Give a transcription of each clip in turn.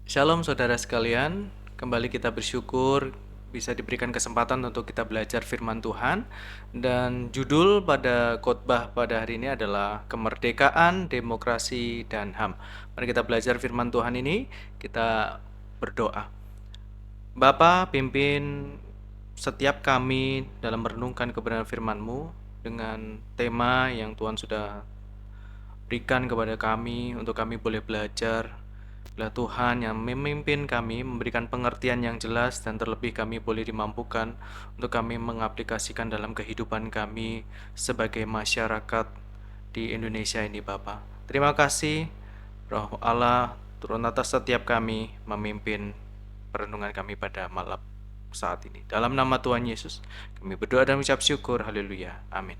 Shalom saudara sekalian, kembali kita bersyukur bisa diberikan kesempatan untuk kita belajar firman Tuhan. Dan judul pada khotbah pada hari ini adalah Kemerdekaan, Demokrasi, dan HAM. Mari kita belajar firman Tuhan ini, kita berdoa. Bapa, pimpin setiap kami dalam merenungkan kebenaran firman-Mu dengan tema yang Tuhan sudah berikan kepada kami untuk kami boleh belajar. Bila Tuhan yang memimpin kami, memberikan pengertian yang jelas, dan terlebih kami boleh dimampukan untuk kami mengaplikasikan dalam kehidupan kami sebagai masyarakat di Indonesia ini, Bapa. Terima kasih, Roh Allah turun atas setiap kami, memimpin perenungan kami pada malam saat ini. Dalam nama Tuhan Yesus, kami berdoa dan mengucap syukur. Haleluya. Amin.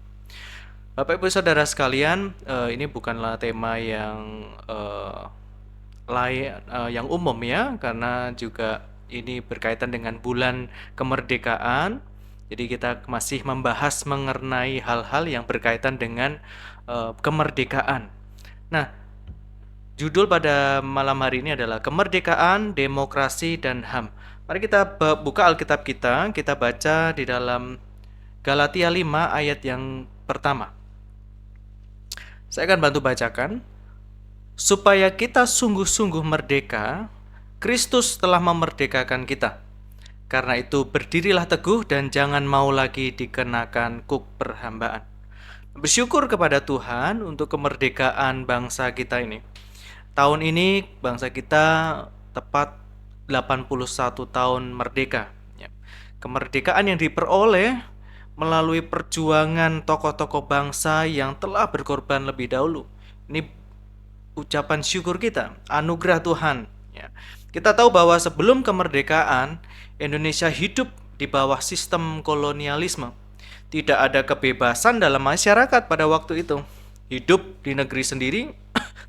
Bapak Ibu Saudara sekalian, ini bukanlah tema yang yang umum ya, karena juga ini berkaitan dengan bulan kemerdekaan. Jadi kita masih membahas mengenai hal-hal yang berkaitan dengan kemerdekaan. Nah, judul pada malam hari ini adalah Kemerdekaan, Demokrasi, dan HAM. Mari kita buka Alkitab kita baca di dalam Galatia 5 ayat yang pertama. Saya akan bantu bacakan. Supaya kita sungguh-sungguh merdeka, Kristus telah memerdekakan kita. Karena itu berdirilah teguh dan jangan mau lagi dikenakan kuk perhambaan. Bersyukur kepada Tuhan untuk kemerdekaan bangsa kita ini. Tahun ini bangsa kita tepat 81 tahun merdeka. Kemerdekaan yang diperoleh melalui perjuangan tokoh-tokoh bangsa yang telah berkorban lebih dahulu. Ini ucapan syukur kita, anugerah Tuhan. Kita tahu bahwa sebelum kemerdekaan, Indonesia hidup di bawah sistem kolonialisme. Tidak ada kebebasan dalam masyarakat pada waktu itu. Hidup di negeri sendiri,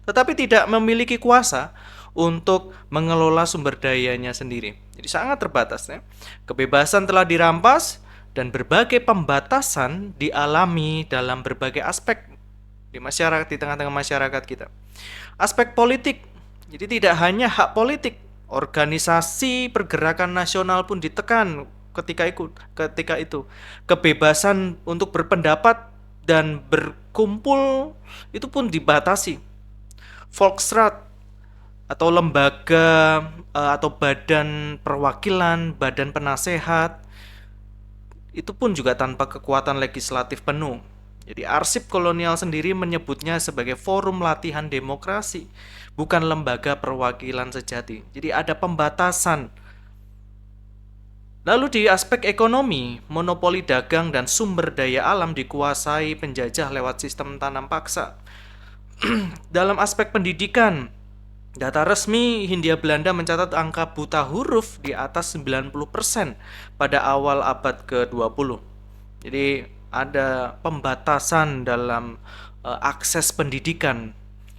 tetapi tidak memiliki kuasa untuk mengelola sumber dayanya sendiri. Jadi sangat terbatas. Kebebasan telah dirampas dan berbagai pembatasan dialami dalam berbagai aspek di masyarakat, di tengah-tengah masyarakat kita. Aspek politik, jadi tidak hanya hak politik, organisasi pergerakan nasional pun ditekan ketika itu. Kebebasan untuk berpendapat dan berkumpul itu pun dibatasi. Volksrat atau lembaga atau badan perwakilan, badan penasehat itu pun juga tanpa kekuatan legislatif penuh. Jadi arsip kolonial sendiri menyebutnya sebagai forum latihan demokrasi, bukan lembaga perwakilan sejati. Jadi ada pembatasan. Lalu di aspek ekonomi, monopoli dagang dan sumber daya alam dikuasai penjajah lewat sistem tanam paksa. Dalam aspek pendidikan, data resmi Hindia Belanda mencatat angka buta huruf di atas 90% pada awal abad ke-20. Jadi ada pembatasan dalam akses pendidikan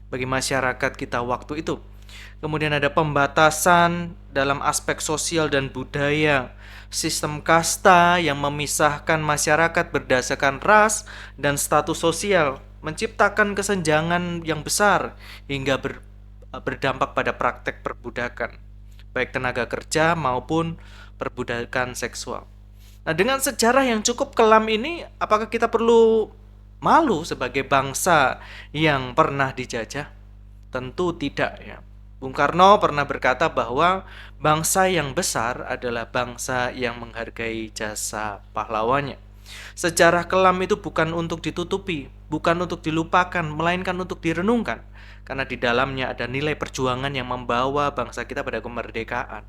bagi masyarakat kita waktu itu. Kemudian ada pembatasan dalam aspek sosial dan budaya, sistem kasta yang memisahkan masyarakat berdasarkan ras dan status sosial, menciptakan kesenjangan yang besar hingga berdampak pada praktek perbudakan, baik tenaga kerja maupun perbudakan seksual. Nah, dengan sejarah yang cukup kelam ini, apakah kita perlu malu sebagai bangsa yang pernah dijajah? Tentu tidak ya. Bung Karno pernah berkata bahwa bangsa yang besar adalah bangsa yang menghargai jasa pahlawannya. Sejarah kelam itu bukan untuk ditutupi, bukan untuk dilupakan, melainkan untuk direnungkan. Karena di dalamnya ada nilai perjuangan yang membawa bangsa kita pada kemerdekaan.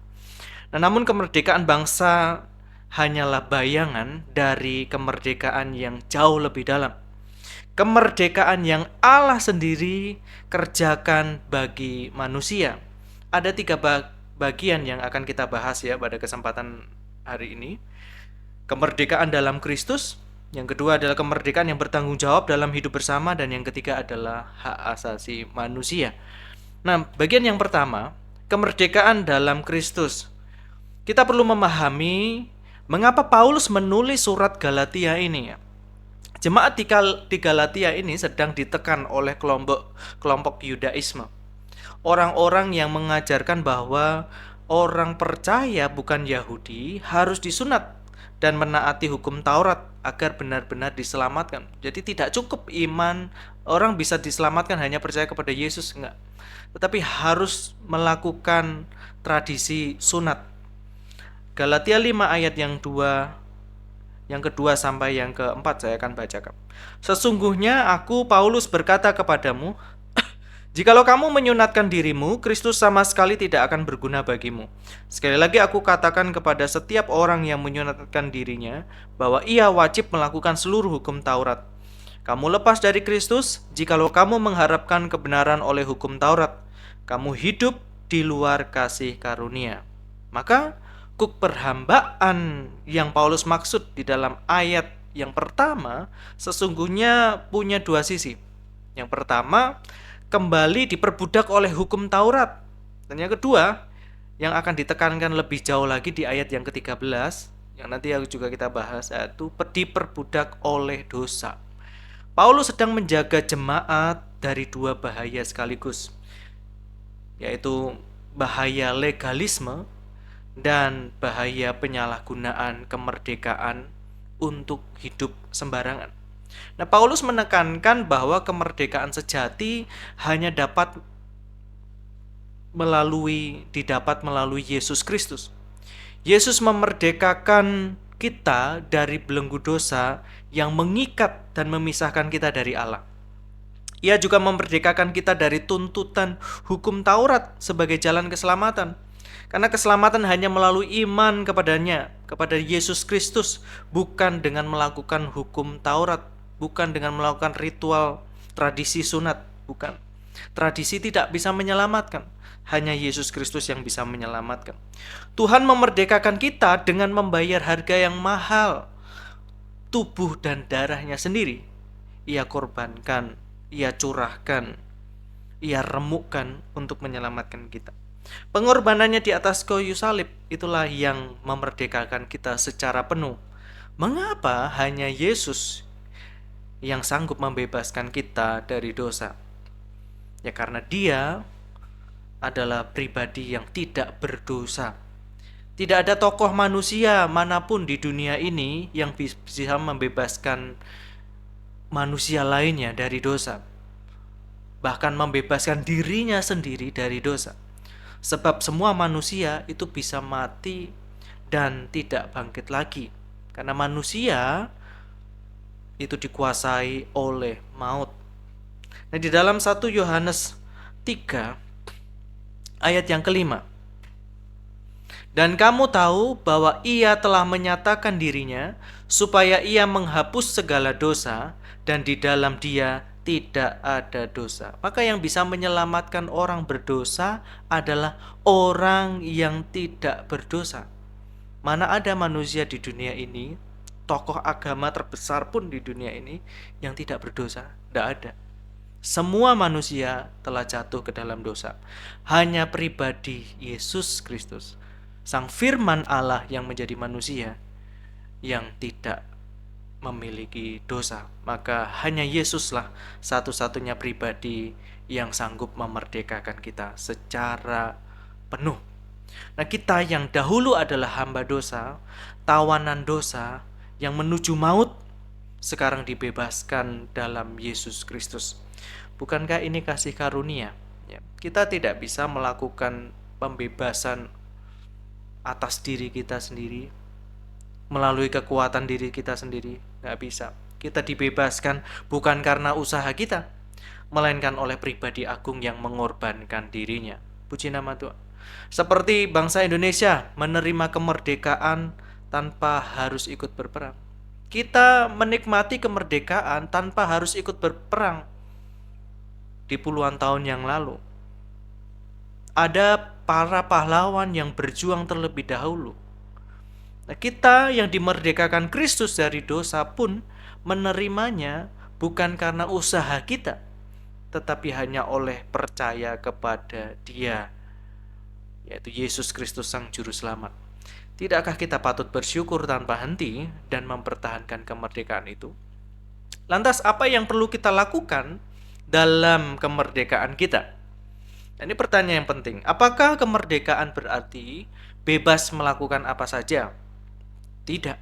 Nah, namun kemerdekaan bangsa hanyalah bayangan dari kemerdekaan yang jauh lebih dalam. Kemerdekaan yang Allah sendiri kerjakan bagi manusia. Ada 3 bagian yang akan kita bahas ya pada kesempatan hari ini. Kemerdekaan dalam Kristus, yang kedua adalah kemerdekaan yang bertanggung jawab dalam hidup bersama, dan yang ketiga adalah hak asasi manusia. Nah, bagian yang pertama, kemerdekaan dalam Kristus. Kita perlu memahami mengapa Paulus menulis surat Galatia ini ya. Jemaat di Galatia ini sedang ditekan oleh kelompok Yudaisme. Orang-orang yang mengajarkan bahwa orang percaya bukan Yahudi harus disunat dan menaati hukum Taurat agar benar-benar diselamatkan. Jadi tidak cukup iman orang bisa diselamatkan hanya percaya kepada Yesus, enggak. Tetapi harus melakukan tradisi sunat. Galatia 5 ayat yang kedua sampai yang keempat saya akan bacakan. Sesungguhnya aku Paulus berkata kepadamu, jikalau kamu menyunatkan dirimu, Kristus sama sekali tidak akan berguna bagimu. Sekali lagi aku katakan kepada setiap orang yang menyunatkan dirinya, bahwa ia wajib melakukan seluruh hukum Taurat. Kamu lepas dari Kristus, jikalau kamu mengharapkan kebenaran oleh hukum Taurat, kamu hidup di luar kasih karunia. Maka, perhambaan yang Paulus maksud di dalam ayat yang pertama, sesungguhnya punya dua sisi. Yang pertama, kembali diperbudak oleh hukum Taurat. Dan yang kedua, yang akan ditekankan lebih jauh lagi di ayat yang ke-13, yang nanti juga kita bahas, yaitu diperbudak oleh dosa. Paulus sedang menjaga jemaat dari dua bahaya sekaligus, yaitu bahaya legalisme dan bahaya penyalahgunaan kemerdekaan untuk hidup sembarangan. Nah, Paulus menekankan bahwa kemerdekaan sejati hanya didapat melalui Yesus Kristus. Yesus memerdekakan kita dari belenggu dosa yang mengikat dan memisahkan kita dari Allah. Ia juga memerdekakan kita dari tuntutan hukum Taurat sebagai jalan keselamatan. Karena keselamatan hanya melalui iman kepadanya, kepada Yesus Kristus, bukan dengan melakukan hukum Taurat, bukan dengan melakukan ritual tradisi sunat, bukan. Tradisi tidak bisa menyelamatkan, hanya Yesus Kristus yang bisa menyelamatkan. Tuhan memerdekakan kita dengan membayar harga yang mahal, tubuh dan darahnya sendiri. Ia korbankan, ia curahkan, ia remukkan untuk menyelamatkan kita. Pengorbanannya di atas kayu salib itulah yang memerdekakan kita secara penuh. Mengapa hanya Yesus yang sanggup membebaskan kita dari dosa? Ya karena dia adalah pribadi yang tidak berdosa. Tidak ada tokoh manusia manapun di dunia ini yang bisa membebaskan manusia lainnya dari dosa. Bahkan membebaskan dirinya sendiri dari dosa. Sebab semua manusia itu bisa mati dan tidak bangkit lagi. Karena manusia itu dikuasai oleh maut. Nah, di dalam 1 Yohanes 3 ayat yang kelima. Dan kamu tahu bahwa ia telah menyatakan dirinya supaya ia menghapus segala dosa, dan di dalam dia tidak ada dosa. Maka yang bisa menyelamatkan orang berdosa adalah orang yang tidak berdosa. Mana ada manusia di dunia ini, tokoh agama terbesar pun di dunia ini, yang tidak berdosa? Tidak ada. Semua manusia telah jatuh ke dalam dosa. Hanya pribadi Yesus Kristus, Sang Firman Allah yang menjadi manusia, yang tidak memiliki dosa. Maka hanya Yesuslah satu-satunya pribadi yang sanggup memerdekakan kita secara penuh. Nah, kita yang dahulu adalah hamba dosa, tawanan dosa, yang menuju maut, sekarang dibebaskan dalam Yesus Kristus. Bukankah ini kasih karunia? Ya, kita tidak bisa melakukan pembebasan atas diri kita sendiri, melalui kekuatan diri kita sendiri. Nggak bisa. Kita dibebaskan bukan karena usaha kita, melainkan oleh pribadi agung yang mengorbankan dirinya. Puji nama Tuhan. Seperti bangsa Indonesia menerima kemerdekaan tanpa harus ikut berperang. Kita menikmati kemerdekaan tanpa harus ikut berperang di puluhan tahun yang lalu. Ada para pahlawan yang berjuang terlebih dahulu. Nah, kita yang dimerdekakan Kristus dari dosa pun menerimanya bukan karena usaha kita, tetapi hanya oleh percaya kepada Dia, yaitu Yesus Kristus Sang Juru Selamat. Tidakkah kita patut bersyukur tanpa henti dan mempertahankan kemerdekaan itu? Lantas apa yang perlu kita lakukan dalam kemerdekaan kita? Nah, ini pertanyaan yang penting. Apakah kemerdekaan berarti bebas melakukan apa saja? Tidak.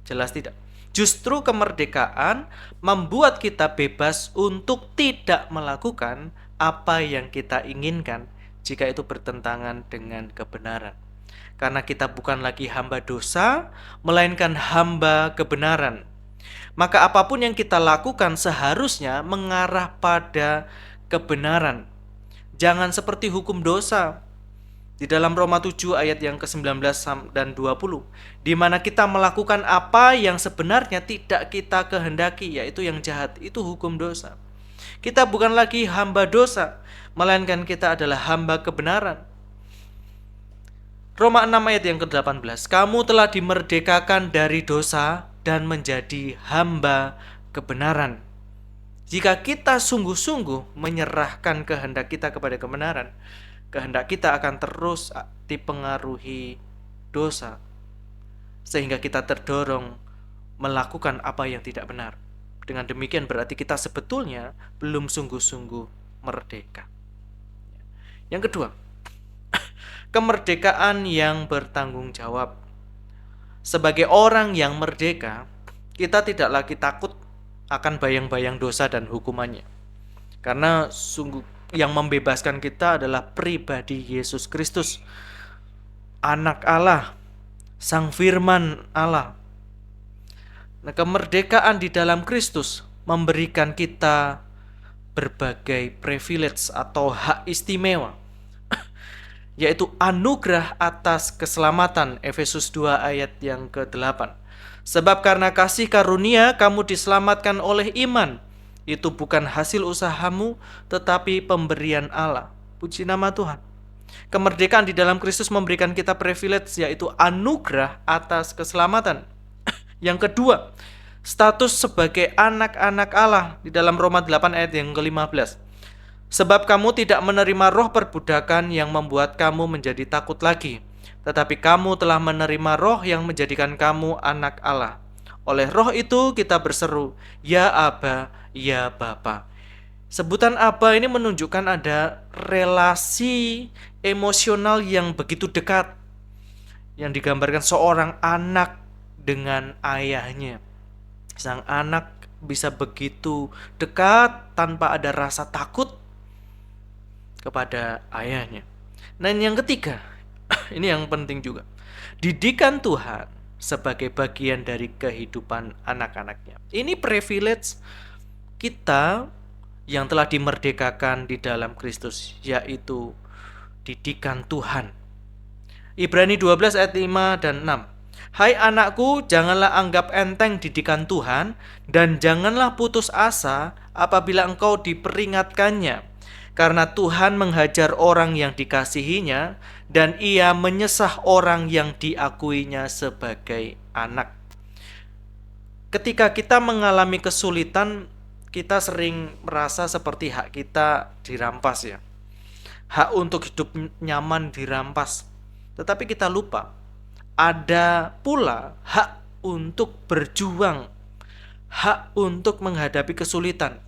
Jelas tidak. Justru kemerdekaan membuat kita bebas untuk tidak melakukan apa yang kita inginkan jika itu bertentangan dengan kebenaran. Karena kita bukan lagi hamba dosa, melainkan hamba kebenaran. Maka apapun yang kita lakukan seharusnya mengarah pada kebenaran. Jangan seperti hukum dosa di dalam Roma 7 ayat yang ke-19 dan 20, di mana kita melakukan apa yang sebenarnya tidak kita kehendaki, yaitu yang jahat. Itu hukum dosa. Kita bukan lagi hamba dosa, melainkan kita adalah hamba kebenaran. Roma 6 ayat yang ke-18, kamu telah dimerdekakan dari dosa dan menjadi hamba kebenaran. Jika kita sungguh-sungguh menyerahkan kehendak kita kepada kebenaran, kehendak kita akan terus dipengaruhi dosa, sehingga kita terdorong melakukan apa yang tidak benar. Dengan demikian berarti kita sebetulnya belum sungguh-sungguh merdeka. Yang kedua, kemerdekaan yang bertanggung jawab. Sebagai orang yang merdeka, kita tidak lagi takut akan bayang-bayang dosa dan hukumannya. Karena sungguh yang membebaskan kita adalah pribadi Yesus Kristus, Anak Allah, Sang Firman Allah. Nah, kemerdekaan di dalam Kristus memberikan kita berbagai privilege atau hak istimewa, yaitu anugerah atas keselamatan, Efesus 2 ayat yang ke-8. Sebab karena kasih karunia kamu diselamatkan oleh iman. Itu bukan hasil usahamu, tetapi pemberian Allah. Puji nama Tuhan. Kemerdekaan di dalam Kristus memberikan kita privilege, yaitu anugerah atas keselamatan. Yang kedua, status sebagai anak-anak Allah di dalam Roma 8 ayat yang ke-15. Sebab kamu tidak menerima roh perbudakan yang membuat kamu menjadi takut lagi, tetapi kamu telah menerima roh yang menjadikan kamu anak Allah. Oleh roh itu kita berseru, ya Aba, ya Bapa. Sebutan Aba ini menunjukkan ada relasi emosional yang begitu dekat, yang digambarkan seorang anak dengan ayahnya. Sang anak bisa begitu dekat tanpa ada rasa takut kepada ayahnya. Nah, yang ketiga, ini yang penting juga. Didikan Tuhan sebagai bagian dari kehidupan anak-anaknya. Ini privilege kita yang telah dimerdekakan di dalam Kristus, yaitu didikan Tuhan. Ibrani 12 ayat 5 dan 6. Hai anakku, janganlah anggap enteng didikan Tuhan, dan janganlah putus asa apabila engkau diperingatkannya. Karena Tuhan menghajar orang yang dikasihinya, dan ia menyesah orang yang diakuinya sebagai anak. Ketika kita mengalami kesulitan, kita sering merasa seperti hak kita dirampas ya. Hak untuk hidup nyaman dirampas. Tetapi kita lupa, ada pula hak untuk berjuang, hak untuk menghadapi kesulitan.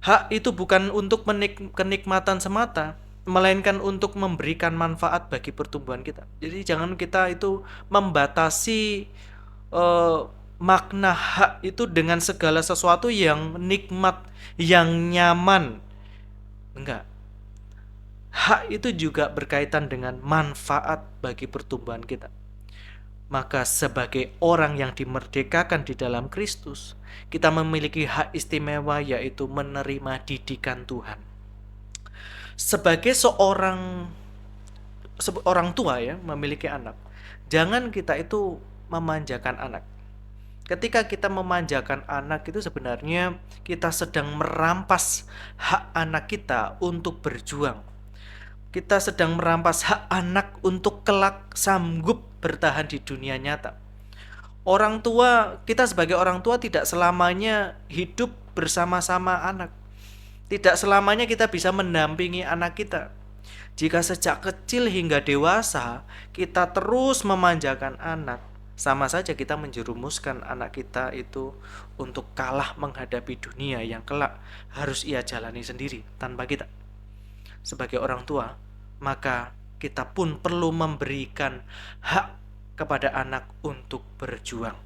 Hak itu bukan untuk kenikmatan semata, melainkan untuk memberikan manfaat bagi pertumbuhan kita. Jadi jangan kita itu membatasi makna hak itu dengan segala sesuatu yang nikmat, yang nyaman. Enggak. Hak itu juga berkaitan dengan manfaat bagi pertumbuhan kita. Maka sebagai orang yang dimerdekakan di dalam Kristus, kita memiliki hak istimewa, yaitu menerima didikan Tuhan. Sebagai seorang tua ya, memiliki anak, jangan kita itu memanjakan anak. Ketika kita memanjakan anak itu sebenarnya kita sedang merampas hak anak kita untuk berjuang. Kita sedang merampas hak anak untuk kelak sanggup bertahan di dunia nyata. Kita sebagai orang tua tidak selamanya hidup bersama-sama anak. Tidak selamanya kita bisa mendampingi anak kita. Jika sejak kecil hingga dewasa kita terus memanjakan anak, sama saja kita menjerumuskan anak kita itu untuk kalah menghadapi dunia yang kelak harus ia jalani sendiri tanpa kita. sebagai orang tua, maka kita pun perlu memberikan hak kepada anak untuk berjuang.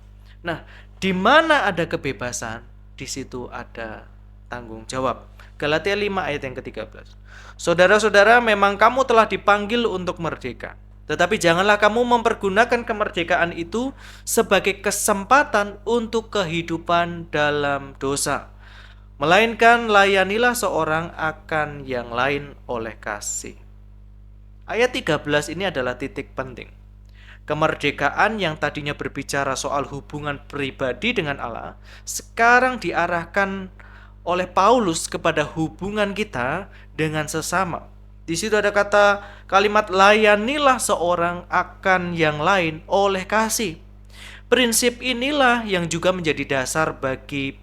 Nah, di mana ada kebebasan, di situ ada tanggung jawab. Galatia 5 ayat yang ke-13. Saudara-saudara, memang kamu telah dipanggil untuk merdeka. Tetapi janganlah kamu mempergunakan kemerdekaan itu sebagai kesempatan untuk kehidupan dalam dosa. Melainkan layanilah seorang akan yang lain oleh kasih. Ayat 13 ini adalah titik penting. Kemerdekaan yang tadinya berbicara soal hubungan pribadi dengan Allah, sekarang diarahkan oleh Paulus kepada hubungan kita dengan sesama. Di situ ada kalimat layanilah seorang akan yang lain oleh kasih. Prinsip inilah yang juga menjadi dasar bagi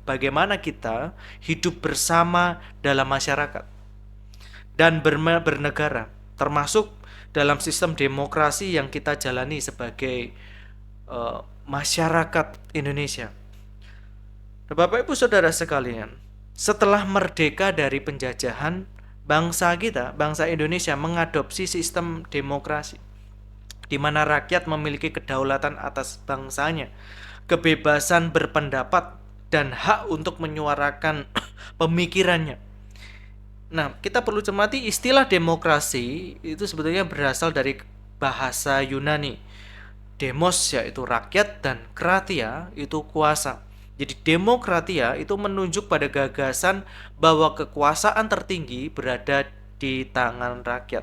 bagaimana kita hidup bersama dalam masyarakat dan bernegara, termasuk dalam sistem demokrasi yang kita jalani sebagai masyarakat Indonesia. Bapak Ibu Saudara sekalian, setelah merdeka dari penjajahan, bangsa kita, bangsa Indonesia mengadopsi sistem demokrasi di mana rakyat memiliki kedaulatan atas bangsanya, kebebasan berpendapat dan hak untuk menyuarakan pemikirannya. Nah, kita perlu cermati istilah demokrasi itu sebetulnya berasal dari bahasa Yunani. Demos yaitu rakyat dan kratia itu kuasa. Jadi demokratia itu menunjuk pada gagasan bahwa kekuasaan tertinggi berada di tangan rakyat.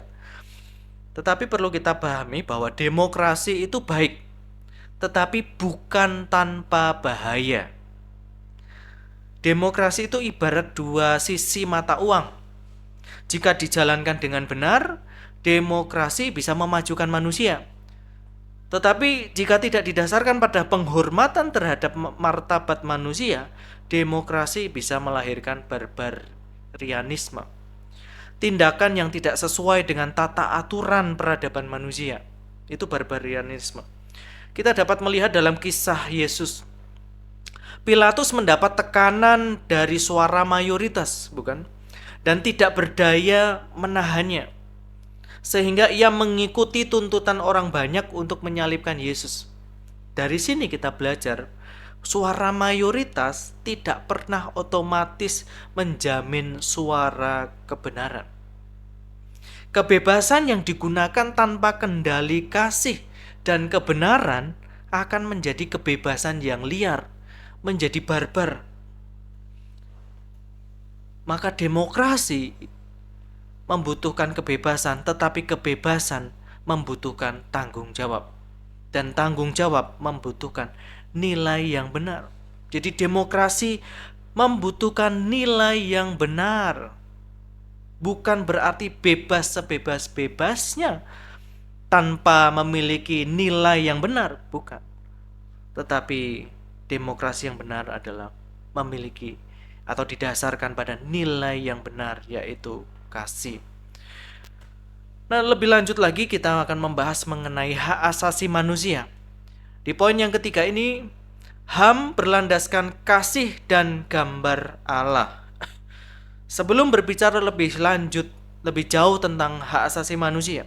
Tetapi perlu kita pahami bahwa demokrasi itu baik, tetapi bukan tanpa bahaya. Demokrasi itu ibarat dua sisi mata uang. Jika dijalankan dengan benar, demokrasi bisa memajukan manusia. Tetapi jika tidak didasarkan pada penghormatan terhadap martabat manusia, demokrasi bisa melahirkan barbarianisme. Tindakan yang tidak sesuai dengan tata aturan peradaban manusia. Itu barbarianisme. Kita dapat melihat dalam kisah Yesus. Pilatus mendapat tekanan dari suara mayoritas, bukan? Dan tidak berdaya menahannya. Sehingga ia mengikuti tuntutan orang banyak untuk menyalibkan Yesus. Dari sini kita belajar, suara mayoritas tidak pernah otomatis menjamin suara kebenaran. Kebebasan yang digunakan tanpa kendali kasih dan kebenaran akan menjadi kebebasan yang liar, menjadi barbar. Maka demokrasi membutuhkan kebebasan, tetapi kebebasan membutuhkan tanggung jawab. Dan tanggung jawab membutuhkan nilai yang benar. Jadi demokrasi membutuhkan nilai yang benar. Bukan berarti bebas sebebas-bebasnya tanpa memiliki nilai yang benar, bukan. Tetapi demokrasi yang benar adalah memiliki atau didasarkan pada nilai yang benar, yaitu kasih. Nah, lebih lanjut lagi kita akan membahas mengenai hak asasi manusia. Di poin yang ketiga ini, HAM berlandaskan kasih dan gambar Allah. Sebelum berbicara lebih lanjut, lebih jauh tentang hak asasi manusia,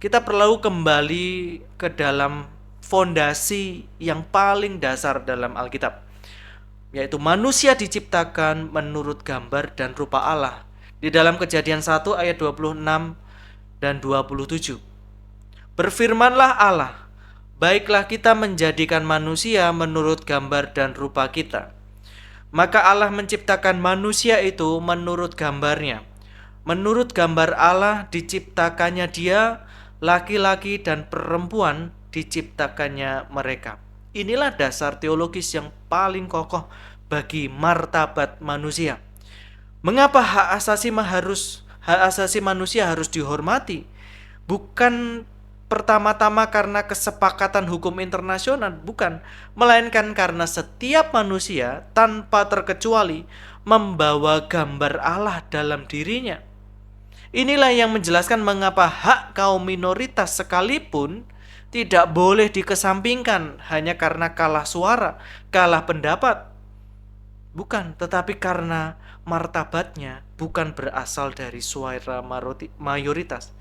kita perlu kembali ke dalam fondasi yang paling dasar dalam Alkitab, yaitu manusia diciptakan menurut gambar dan rupa Allah. Di dalam Kejadian 1 ayat 26 dan 27. Berfirmanlah Allah, baiklah kita menjadikan manusia menurut gambar dan rupa kita. Maka Allah menciptakan manusia itu menurut gambarnya. Menurut gambar Allah diciptakannya dia, laki-laki dan perempuan diciptakannya mereka. Inilah dasar teologis yang paling kokoh bagi martabat manusia. Mengapa hak asasi manusia harus dihormati? Bukan pertama-tama karena kesepakatan hukum internasional, bukan, melainkan karena setiap manusia tanpa terkecuali membawa gambar Allah dalam dirinya. Inilah yang menjelaskan mengapa hak kaum minoritas sekalipun tidak boleh dikesampingkan hanya karena kalah suara, kalah pendapat. Bukan, tetapi karena martabatnya bukan berasal dari suara mayoritas,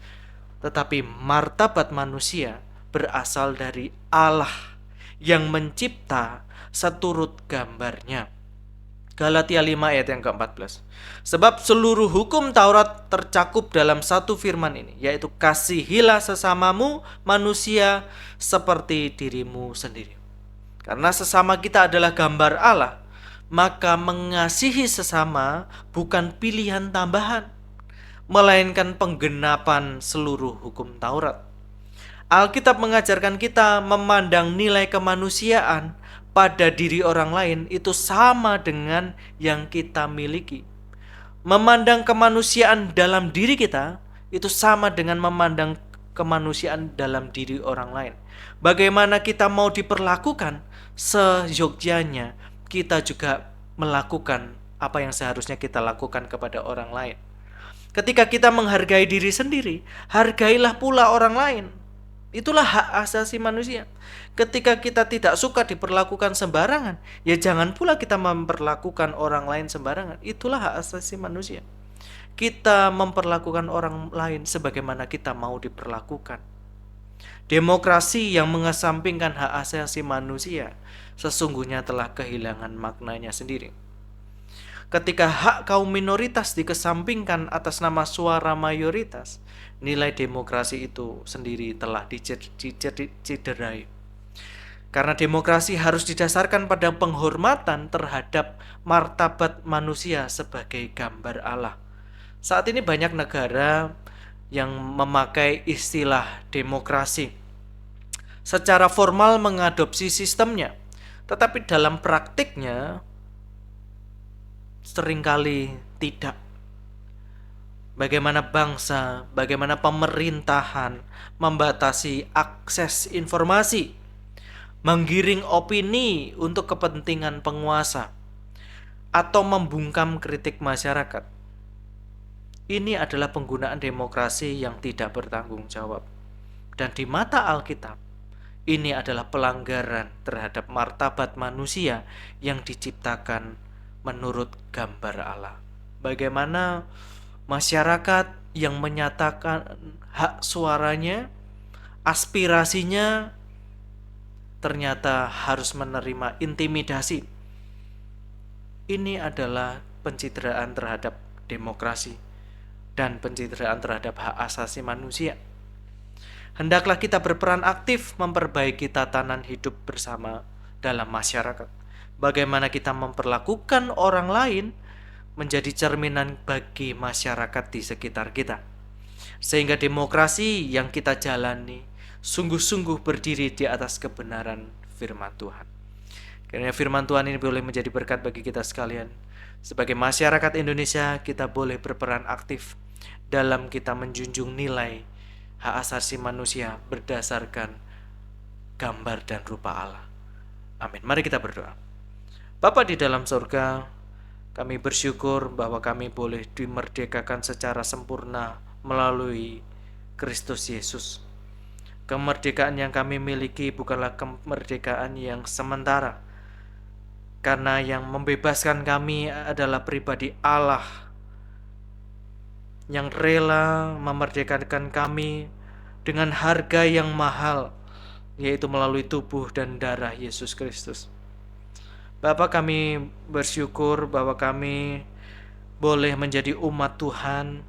tetapi martabat manusia berasal dari Allah yang mencipta seturut gambarnya. Galatia 5 ayat yang ke-14. Sebab seluruh hukum Taurat tercakup dalam satu firman ini, yaitu kasihilah sesamamu manusia seperti dirimu sendiri. Karena sesama kita adalah gambar Allah, maka mengasihi sesama bukan pilihan tambahan, melainkan penggenapan seluruh hukum Taurat. Alkitab mengajarkan kita memandang nilai kemanusiaan pada diri orang lain itu sama dengan yang kita miliki. Memandang kemanusiaan dalam diri kita itu sama dengan memandang kemanusiaan dalam diri orang lain. Bagaimana kita mau diperlakukan, seyogyanya kita juga melakukan apa yang seharusnya kita lakukan kepada orang lain. Ketika kita menghargai diri sendiri, hargailah pula orang lain. Itulah hak asasi manusia. Ketika kita tidak suka diperlakukan sembarangan, ya jangan pula kita memperlakukan orang lain sembarangan. Itulah hak asasi manusia. Kita memperlakukan orang lain sebagaimana kita mau diperlakukan. Demokrasi yang mengesampingkan hak asasi manusia sesungguhnya telah kehilangan maknanya sendiri. Ketika hak kaum minoritas dikesampingkan atas nama suara mayoritas, nilai demokrasi itu sendiri telah dicederai. Karena demokrasi harus didasarkan pada penghormatan terhadap martabat manusia sebagai gambar Allah. Saat ini banyak negara yang memakai istilah demokrasi. Secara formal mengadopsi sistemnya, tetapi dalam praktiknya seringkali tidak. Bagaimana bangsa, bagaimana pemerintahan membatasi akses informasi, menggiring opini untuk kepentingan penguasa, atau membungkam kritik masyarakat. Ini adalah penggunaan demokrasi yang tidak bertanggung jawab. Dan di mata Alkitab, ini adalah pelanggaran terhadap martabat manusia yang diciptakan menurut gambar Allah. Bagaimana masyarakat yang menyatakan hak suaranya, aspirasinya, ternyata harus menerima intimidasi. Ini adalah pencitraan terhadap demokrasi dan pencitraan terhadap hak asasi manusia. Hendaklah kita berperan aktif memperbaiki tatanan hidup bersama dalam masyarakat. Bagaimana kita memperlakukan orang lain menjadi cerminan bagi masyarakat di sekitar kita. Sehingga demokrasi yang kita jalani sungguh-sungguh berdiri di atas kebenaran firman Tuhan. Karena firman Tuhan ini boleh menjadi berkat bagi kita sekalian. Sebagai masyarakat Indonesia, kita boleh berperan aktif dalam kita menjunjung nilai hak asasi manusia berdasarkan gambar dan rupa Allah. Amin. Mari kita berdoa. Bapa di dalam surga, kami bersyukur bahwa kami boleh dimerdekakan secara sempurna melalui Kristus Yesus. Kemerdekaan yang kami miliki bukanlah kemerdekaan yang sementara, karena yang membebaskan kami adalah pribadi Allah yang rela memerdekakan kami dengan harga yang mahal, yaitu melalui tubuh dan darah Yesus Kristus. Bapa, kami bersyukur bahwa kami boleh menjadi umat Tuhan.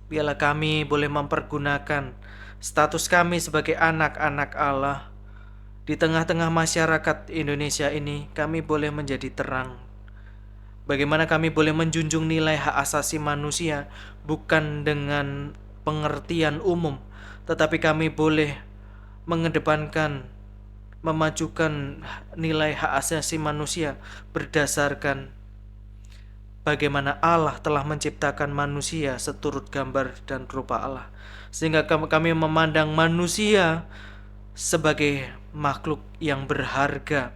Biarlah kami boleh mempergunakan status kami sebagai anak-anak Allah. Di tengah-tengah masyarakat Indonesia ini, kami boleh menjadi terang. Bagaimana kami boleh menjunjung nilai hak asasi manusia bukan dengan pengertian umum, tetapi kami boleh mengedepankan, memajukan nilai hak asasi manusia berdasarkan bagaimana Allah telah menciptakan manusia seturut gambar dan rupa Allah, sehingga kami memandang manusia sebagai makhluk yang berharga.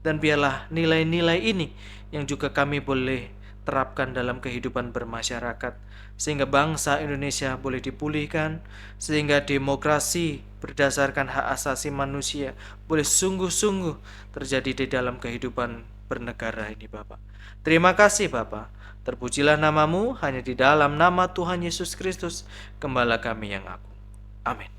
Dan biarlah nilai-nilai ini yang juga kami boleh terapkan dalam kehidupan bermasyarakat, sehingga bangsa Indonesia boleh dipulihkan, sehingga demokrasi berdasarkan hak asasi manusia boleh sungguh-sungguh terjadi di dalam kehidupan bernegara ini Bapa. Terima kasih Bapa. Terpujilah namamu, hanya di dalam nama Tuhan Yesus Kristus, Gembala kami yang agung. Amin.